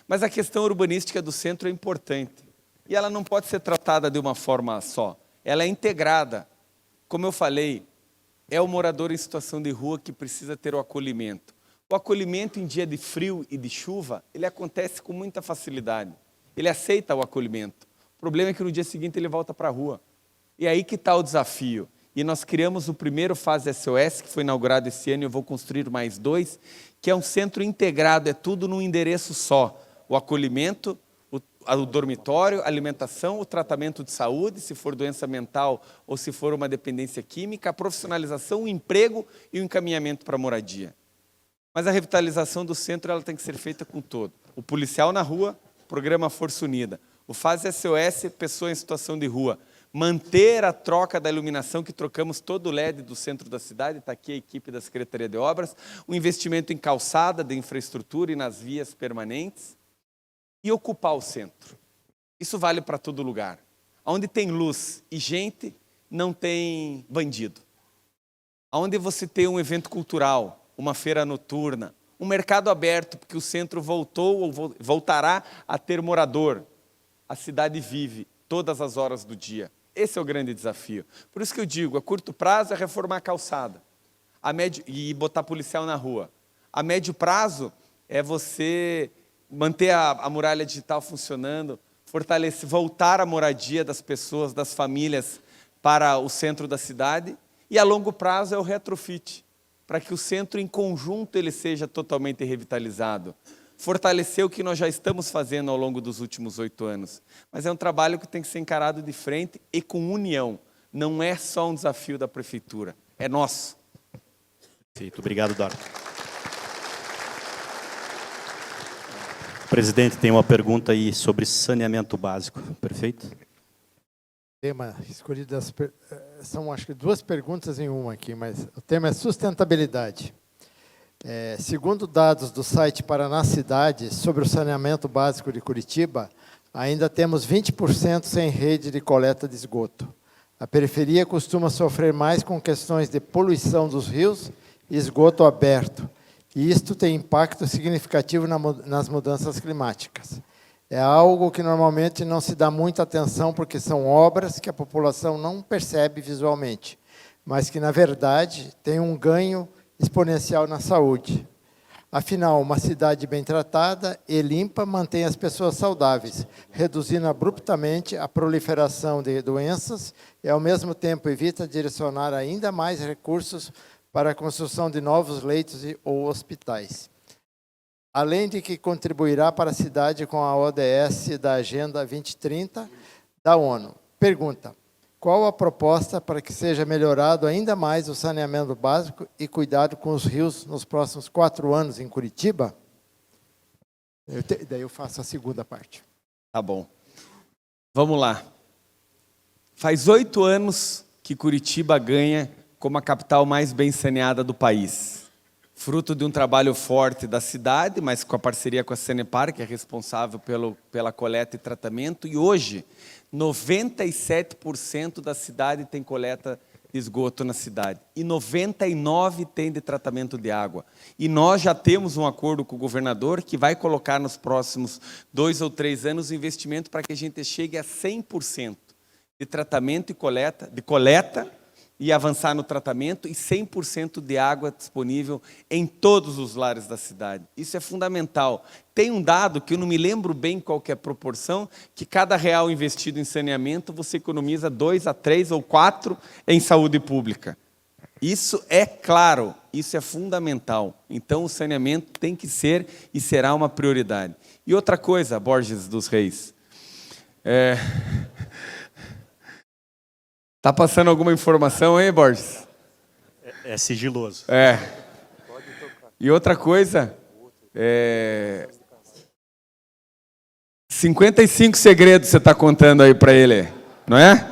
Mas a questão urbanística do centro é importante. E ela não pode ser tratada de uma forma só. Ela é integrada. Como eu falei, é o morador em situação de rua que precisa ter o acolhimento. O acolhimento em dia de frio e de chuva, ele acontece com muita facilidade. Ele aceita o acolhimento. O problema é que no dia seguinte ele volta para a rua. E aí que está o desafio. E nós criamos o primeiro Fase SOS, que foi inaugurado esse ano, e eu vou construir mais 2, que é um centro integrado, é tudo num endereço só. O acolhimento, o dormitório, a alimentação, o tratamento de saúde, se for doença mental ou se for uma dependência química, a profissionalização, o emprego e o encaminhamento para a moradia. Mas a revitalização do centro ela tem que ser feita com todo. O policial na rua, programa Força Unida. O Fase SOS, pessoa em situação de rua. Manter a troca da iluminação, que trocamos todo o LED do centro da cidade, está aqui a equipe da Secretaria de Obras, o investimento em calçada, de infraestrutura e nas vias permanentes, e ocupar o centro. Isso vale para todo lugar. Onde tem luz e gente, não tem bandido. Onde você tem um evento cultural, uma feira noturna, um mercado aberto, porque o centro voltou ou voltará a ter morador. A cidade vive todas as horas do dia. Esse é o grande desafio. Por isso que eu digo, a curto prazo é reformar a calçada e botar policial na rua. A médio prazo é você manter a muralha digital funcionando, voltar a moradia das pessoas, das famílias para o centro da cidade, e a longo prazo é o retrofit, para que o centro em conjunto ele seja totalmente revitalizado. Fortalecer o que nós já estamos fazendo ao longo dos últimos 8 anos. Mas é um trabalho que tem que ser encarado de frente e com união. Não é só um desafio da prefeitura, é nosso. Perfeito, obrigado, Eduardo. Presidente, tem uma pergunta aí sobre saneamento básico, perfeito? Tema escolhido, são acho que 2 perguntas em uma aqui, mas o tema é sustentabilidade. Segundo dados do site Paraná Cidade sobre o saneamento básico de Curitiba, ainda temos 20% sem rede de coleta de esgoto. A periferia costuma sofrer mais com questões de poluição dos rios e esgoto aberto. E isto tem impacto significativo nas mudanças climáticas. É algo que normalmente não se dá muita atenção, porque são obras que a população não percebe visualmente, mas que, na verdade, têm um ganho exponencial na saúde. Afinal, uma cidade bem tratada e limpa mantém as pessoas saudáveis, reduzindo abruptamente a proliferação de doenças e, ao mesmo tempo, evita direcionar ainda mais recursos para a construção de novos leitos ou hospitais. Além de que contribuirá para a cidade com a ODS da Agenda 2030 da ONU. Pergunta: qual a proposta para que seja melhorado ainda mais o saneamento básico e cuidado com os rios nos próximos 4 anos em Curitiba? Daí eu faço a segunda parte. Tá bom. Vamos lá. Faz 8 anos que Curitiba ganha como a capital mais bem saneada do país. Fruto de um trabalho forte da cidade, mas com a parceria com a Sanepar, que é responsável pela coleta e tratamento. E hoje, 97% da cidade tem coleta de esgoto na cidade. E 99% tem de tratamento de água. E nós já temos um acordo com o governador que vai colocar nos próximos 2 ou 3 anos o investimento para que a gente chegue a 100% de tratamento e coleta e avançar no tratamento e 100% de água disponível em todos os lares da cidade. Isso é fundamental. Tem um dado que eu não me lembro bem qual que é a proporção, que cada real investido em saneamento você economiza 2 a 3 ou 4 em saúde pública. Isso é claro, isso é fundamental. Então o saneamento tem que ser e será uma prioridade. E outra coisa, Borges dos Reis, Tá passando alguma informação aí, Borges? É sigiloso. E outra coisa, 55 segredos você está contando aí para ele, não é?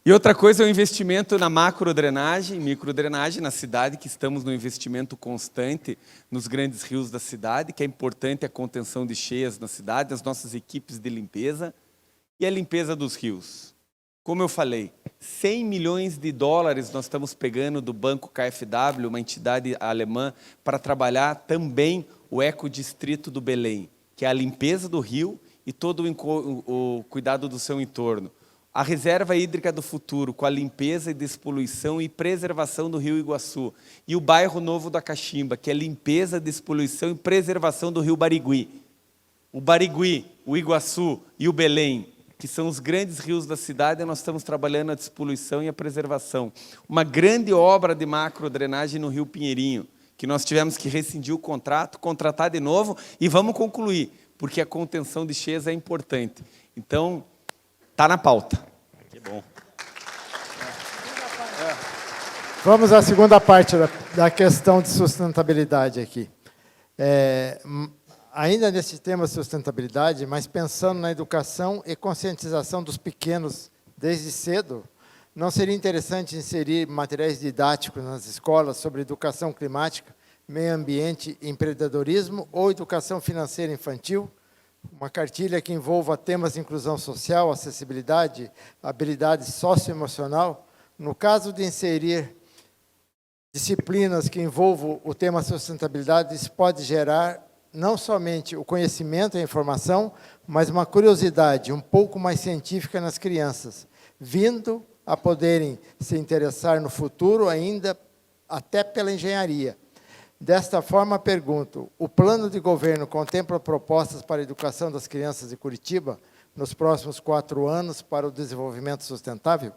E outra coisa é o investimento na macrodrenagem, microdrenagem na cidade, que estamos no investimento constante nos grandes rios da cidade, que é importante a contenção de cheias na cidade, as nossas equipes de limpeza e a limpeza dos rios. Como eu falei, 100 milhões de dólares nós estamos pegando do Banco KfW, uma entidade alemã, para trabalhar também o ecodistrito do Belém, que é a limpeza do rio e todo o cuidado do seu entorno. A reserva hídrica do futuro, com a limpeza e despoluição e preservação do rio Iguaçu. E o bairro Novo da Caximba, que é limpeza, despoluição e preservação do rio Barigui. O Barigui, o Iguaçu e o Belém, que são os grandes rios da cidade, nós estamos trabalhando a despoluição e a preservação. Uma grande obra de macrodrenagem no Rio Pinheirinho, que nós tivemos que rescindir o contrato, contratar de novo e vamos concluir, porque a contenção de cheias é importante. Então, está na pauta. Que bom. Vamos à segunda parte da questão de sustentabilidade aqui. Ainda nesse tema de sustentabilidade, mas pensando na educação e conscientização dos pequenos desde cedo, não seria interessante inserir materiais didáticos nas escolas sobre educação climática, meio ambiente e empreendedorismo ou educação financeira infantil? Uma cartilha que envolva temas de inclusão social, acessibilidade, habilidade socioemocional. No caso de inserir disciplinas que envolvam o tema sustentabilidade, isso pode gerar não somente o conhecimento e a informação, mas uma curiosidade um pouco mais científica nas crianças, vindo a poderem se interessar no futuro ainda até pela engenharia. Desta forma, pergunto, o plano de governo contempla propostas para a educação das crianças de Curitiba nos próximos 4 anos para o desenvolvimento sustentável?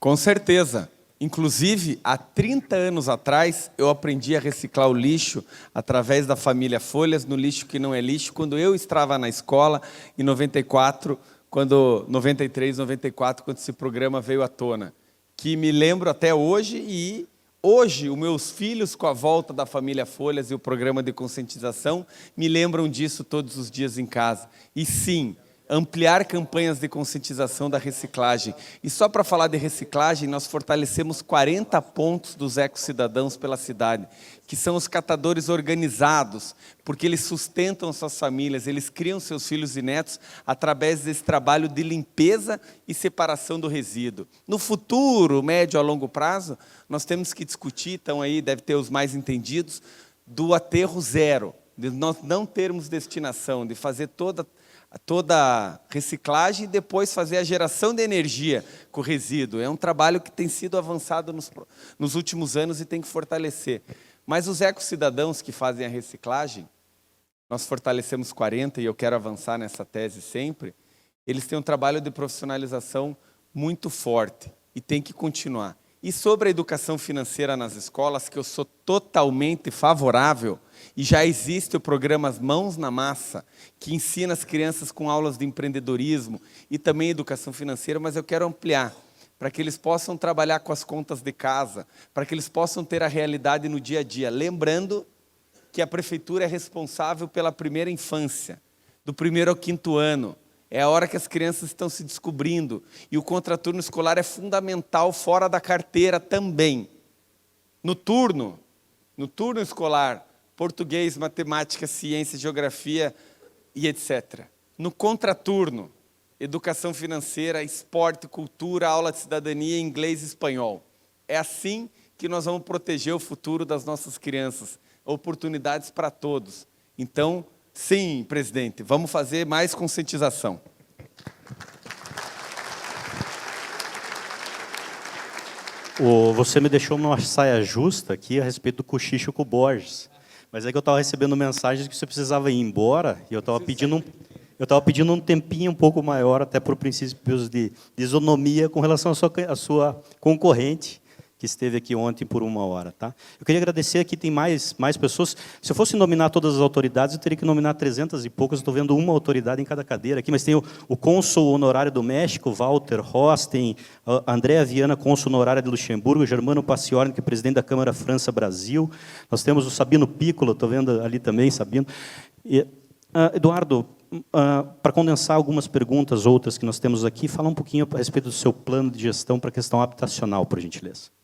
Com certeza. Inclusive, há 30 anos atrás, eu aprendi a reciclar o lixo através da família Folhas, no lixo que não é lixo, quando eu estava na escola, em 93, 94, quando esse programa veio à tona. Que me lembro até hoje, e hoje, os meus filhos, com a volta da família Folhas e o programa de conscientização, me lembram disso todos os dias em casa. E sim, ampliar campanhas de conscientização da reciclagem. E só para falar de reciclagem, nós fortalecemos 40 pontos dos ecocidadãos pela cidade, que são os catadores organizados, porque eles sustentam suas famílias, eles criam seus filhos e netos através desse trabalho de limpeza e separação do resíduo. No futuro, médio a longo prazo, nós temos que discutir, então aí deve ter os mais entendidos, do aterro zero, de nós não termos destinação, de fazer toda a reciclagem e depois fazer a geração de energia com o resíduo. É um trabalho que tem sido avançado nos últimos anos e tem que fortalecer. Mas os ecocidadãos que fazem a reciclagem, nós fortalecemos 40 e eu quero avançar nessa tese sempre, eles têm um trabalho de profissionalização muito forte e tem que continuar. E sobre a educação financeira nas escolas, que eu sou totalmente favorável, e já existe o programa Mãos na Massa, que ensina as crianças com aulas de empreendedorismo e também educação financeira, mas eu quero ampliar, para que eles possam trabalhar com as contas de casa, para que eles possam ter a realidade no dia a dia. Lembrando que a prefeitura é responsável pela primeira infância, do 1º ao 5º ano. É a hora que as crianças estão se descobrindo. E o contraturno escolar é fundamental fora da carteira também. No turno escolar, português, matemática, ciência, geografia e etc. No contraturno, educação financeira, esporte, cultura, aula de cidadania, inglês e espanhol. É assim que nós vamos proteger o futuro das nossas crianças. Oportunidades para todos. Então, sim, presidente, vamos fazer mais conscientização. Você me deixou uma saia justa aqui a respeito do cochicho com o Borges. Mas é que eu estava recebendo mensagens que você precisava ir embora e eu estava pedindo um tempinho um pouco maior, até por princípios de isonomia, com relação à sua concorrente, que esteve aqui ontem por 1 hora. Tá? Eu queria agradecer, aqui tem mais pessoas. Se eu fosse nominar todas as autoridades, eu teria que nominar 300 e poucas, estou vendo uma autoridade em cada cadeira aqui, mas tem o cônsul honorário do México, Walter Ross, tem a Andréa Viana, cônsul honorária de Luxemburgo, Germano Paciorni, que é presidente da Câmara França-Brasil, nós temos o Sabino Piccolo, estou vendo ali também, Sabino. Eduardo, para condensar algumas perguntas, outras que nós temos aqui, fala um pouquinho a respeito do seu plano de gestão para a questão habitacional, por gentileza.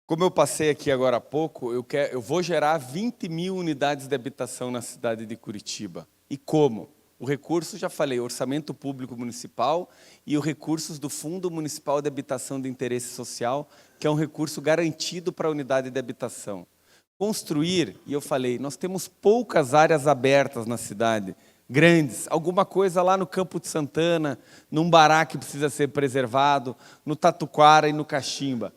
Como eu passei aqui agora há pouco, eu vou gerar 20.000 unidades de habitação na cidade de Curitiba. E como? O recurso, já falei, orçamento público municipal e os recursos do Fundo Municipal de Habitação de Interesse Social, que é um recurso garantido para a unidade de habitação. Construir, e eu falei, nós temos poucas áreas abertas na cidade, grandes, alguma coisa lá no Campo de Santana, num bará que precisa ser preservado, no Tatuquara e no Caximba.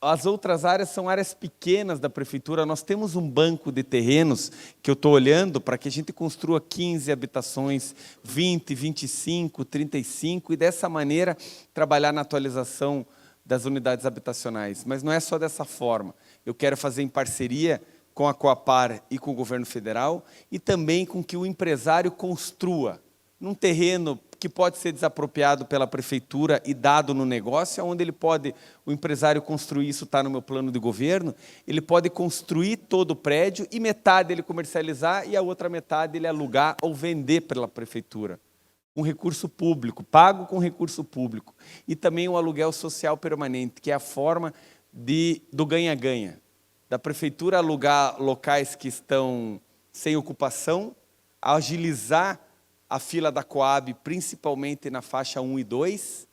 As outras áreas são áreas pequenas da prefeitura. Nós temos um banco de terrenos que eu estou olhando para que a gente construa 15 habitações, 20, 25, 35 e dessa maneira trabalhar na atualização das unidades habitacionais. Mas não é só dessa forma. Eu quero fazer em parceria com a Coapar e com o governo federal e também com que o empresário construa num terreno que pode ser desapropriado pela prefeitura e dado no negócio, onde o empresário construir, isso está no meu plano de governo, ele pode construir todo o prédio e metade ele comercializar e a outra metade ele alugar ou vender pela prefeitura. Um recurso público, pago com recurso público. E também o aluguel social permanente, que é a forma do ganha-ganha. Da prefeitura alugar locais que estão sem ocupação, agilizar a fila da Coab, principalmente na faixa 1 e 2,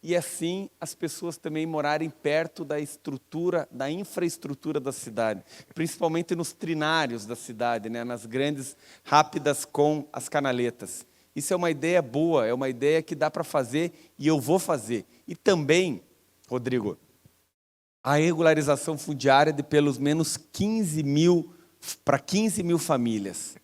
e assim as pessoas também morarem perto da estrutura, da infraestrutura da cidade, principalmente nos trinários da cidade, né, nas grandes rápidas com as canaletas. Isso é uma ideia boa, é uma ideia que dá para fazer e eu vou fazer. E também, Rodrigo, a regularização fundiária de pelo menos 15 mil famílias.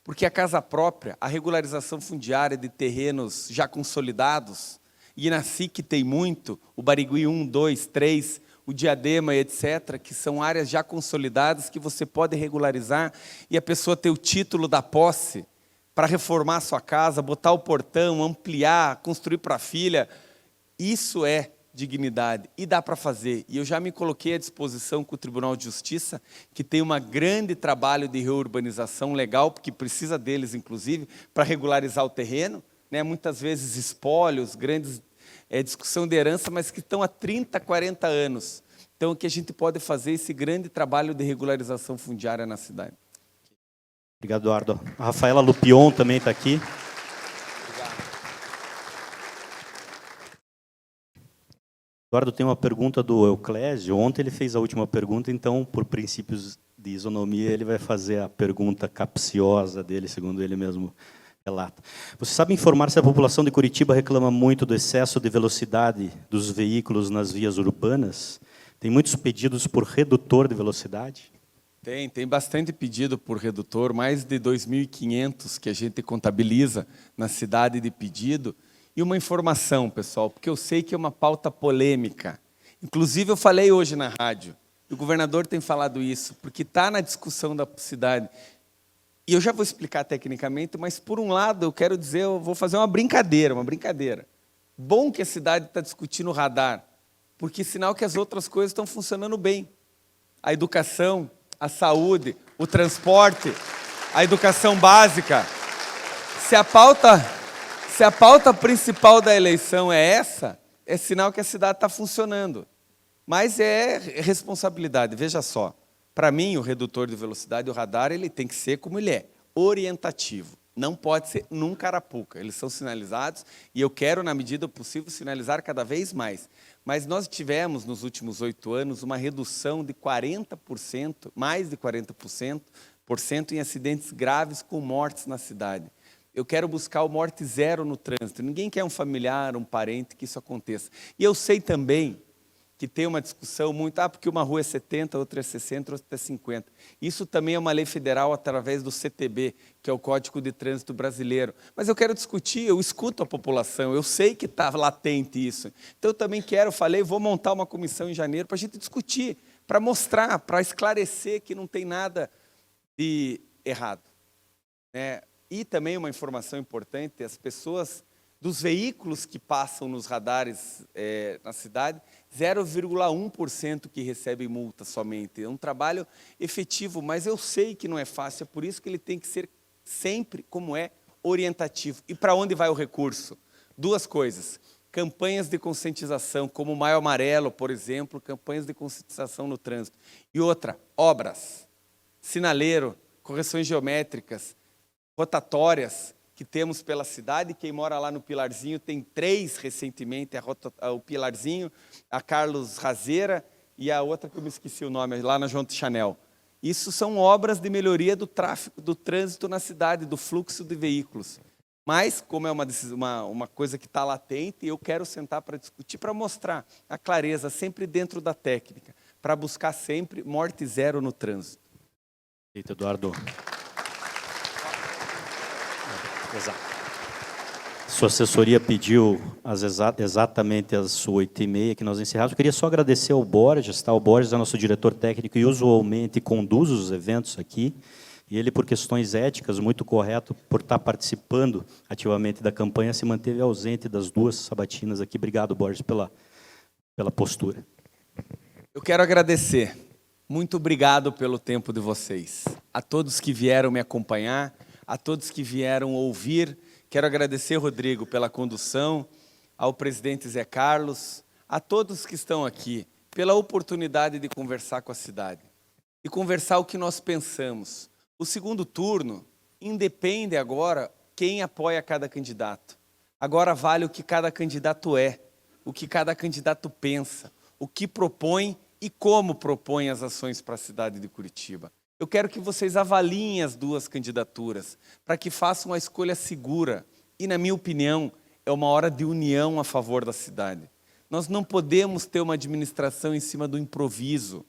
Porque a casa própria, a regularização fundiária de terrenos já consolidados, e na SIC tem muito, o Barigui 1, 2, 3, o Diadema, etc., que são áreas já consolidadas que você pode regularizar e a pessoa ter o título da posse para reformar a sua casa, botar o portão, ampliar, construir para a filha. Isso é dignidade e dá para fazer. E eu já me coloquei à disposição com o Tribunal de Justiça, que tem um grande trabalho de reurbanização legal, porque precisa deles, inclusive, para regularizar o terreno, né? Muitas vezes espólios, grandes discussão de herança, mas que estão há 30, 40 anos. Então, que a gente pode fazer esse grande trabalho de regularização fundiária na cidade. Obrigado, Eduardo. A Rafaela Lupion também está aqui. Eduardo, tem uma pergunta do Euclésio. Ontem ele fez a última pergunta, então, por princípios de isonomia, ele vai fazer a pergunta capciosa dele, segundo ele mesmo relata. Você sabe informar se a população de Curitiba reclama muito do excesso de velocidade dos veículos nas vias urbanas? Tem muitos pedidos por redutor de velocidade? Tem bastante pedido por redutor, mais de 2.500 que a gente contabiliza na cidade de pedido. E uma informação, pessoal, porque eu sei que é uma pauta polêmica. Inclusive, eu falei hoje na rádio, e o governador tem falado isso, porque está na discussão da cidade. E eu já vou explicar tecnicamente, mas, por um lado, eu quero dizer, eu vou fazer uma brincadeira. Bom que a cidade está discutindo o radar, porque sinal que as outras coisas estão funcionando bem. A educação, a saúde, o transporte, a educação básica. Se a pauta principal da eleição é essa, é sinal que a cidade está funcionando. Mas é responsabilidade. Veja só, para mim, o redutor de velocidade, o radar, ele tem que ser como ele é, orientativo. Não pode ser nunca arapuca. Eles são sinalizados e eu quero, na medida do possível, sinalizar cada vez mais. Mas nós tivemos, nos últimos 8 anos, uma redução de 40%, mais de 40%, em acidentes graves com mortes na cidade. Eu quero buscar o morte zero no trânsito. Ninguém quer um familiar, um parente que isso aconteça. E eu sei também que tem uma discussão muito, porque uma rua é 70, outra é 60, outra é 50. Isso também é uma lei federal através do CTB, que é o Código de Trânsito Brasileiro. Mas eu quero discutir, eu escuto a população, eu sei que está latente isso. Então eu também vou montar uma comissão em janeiro para a gente discutir, para mostrar, para esclarecer que não tem nada de errado. E também uma informação importante, as pessoas dos veículos que passam nos radares na cidade, 0,1% que recebem multa somente. É um trabalho efetivo, mas eu sei que não é fácil, é por isso que ele tem que ser sempre, como orientativo. E para onde vai o recurso? 2 coisas. Campanhas de conscientização, como o Maio Amarelo, por exemplo, campanhas de conscientização no trânsito. E outra, obras, sinaleiro, correções geométricas, rotatórias que temos pela cidade. Quem mora lá no Pilarzinho tem 3 recentemente, o Pilarzinho, a Carlos Razeira e a outra que eu me esqueci o nome, lá na João Chanel. Isso são obras de melhoria do tráfego, do trânsito na cidade, do fluxo de veículos. Mas, como é uma coisa que está latente, eu quero sentar para discutir, para mostrar a clareza, sempre dentro da técnica, para buscar sempre morte zero no trânsito. Eduardo. Exato. Sua assessoria pediu exatamente às 8h30 que nós encerramos. Eu queria só agradecer ao Borges, tá? O Borges é nosso diretor técnico e usualmente conduz os eventos aqui. E ele, por questões éticas, muito correto, por estar participando ativamente da campanha, se manteve ausente das 2 sabatinas aqui. Obrigado, Borges, pela postura. Eu quero agradecer. Muito obrigado pelo tempo de vocês. A todos que vieram me acompanhar, a todos que vieram ouvir. Quero agradecer, Rodrigo, pela condução, ao presidente Zé Carlos, a todos que estão aqui, pela oportunidade de conversar com a cidade. E conversar o que nós pensamos. O segundo turno independe agora quem apoia cada candidato. Agora vale o que cada candidato é, o que cada candidato pensa, o que propõe e como propõe as ações para a cidade de Curitiba. Eu quero que vocês avaliem as 2 candidaturas, para que façam uma escolha segura. E, na minha opinião, é uma hora de união a favor da cidade. Nós não podemos ter uma administração em cima do improviso,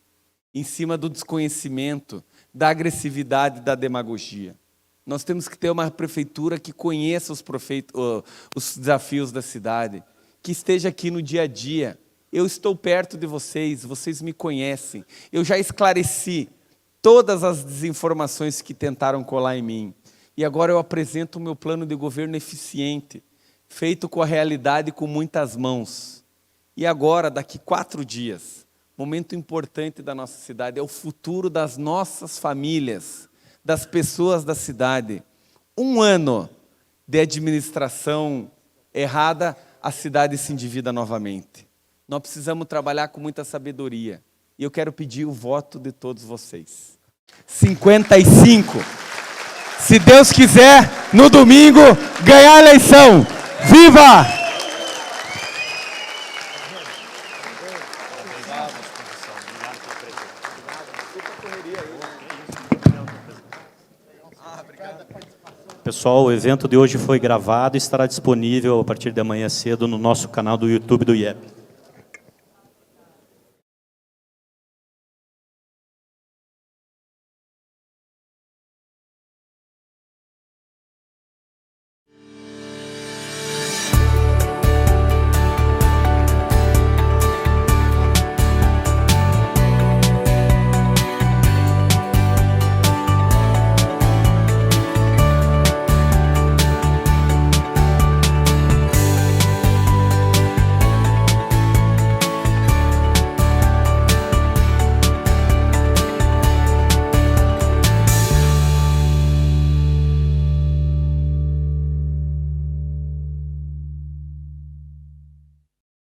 em cima do desconhecimento, da agressividade, da demagogia. Nós temos que ter uma prefeitura que conheça os desafios da cidade, que esteja aqui no dia a dia. Eu estou perto de vocês, vocês me conhecem. Eu já esclareci todas as desinformações que tentaram colar em mim. E agora eu apresento o meu plano de governo eficiente, feito com a realidade com muitas mãos. E agora, daqui 4 dias, momento importante da nossa cidade, é o futuro das nossas famílias, das pessoas da cidade. 1 ano de administração errada, a cidade se endivida novamente. Nós precisamos trabalhar com muita sabedoria. E eu quero pedir o voto de todos vocês. 55. Se Deus quiser, no domingo, ganhar a eleição. Viva! Pessoal, pessoal, o evento de hoje foi gravado e estará disponível a partir de amanhã cedo no nosso canal do YouTube do IEP.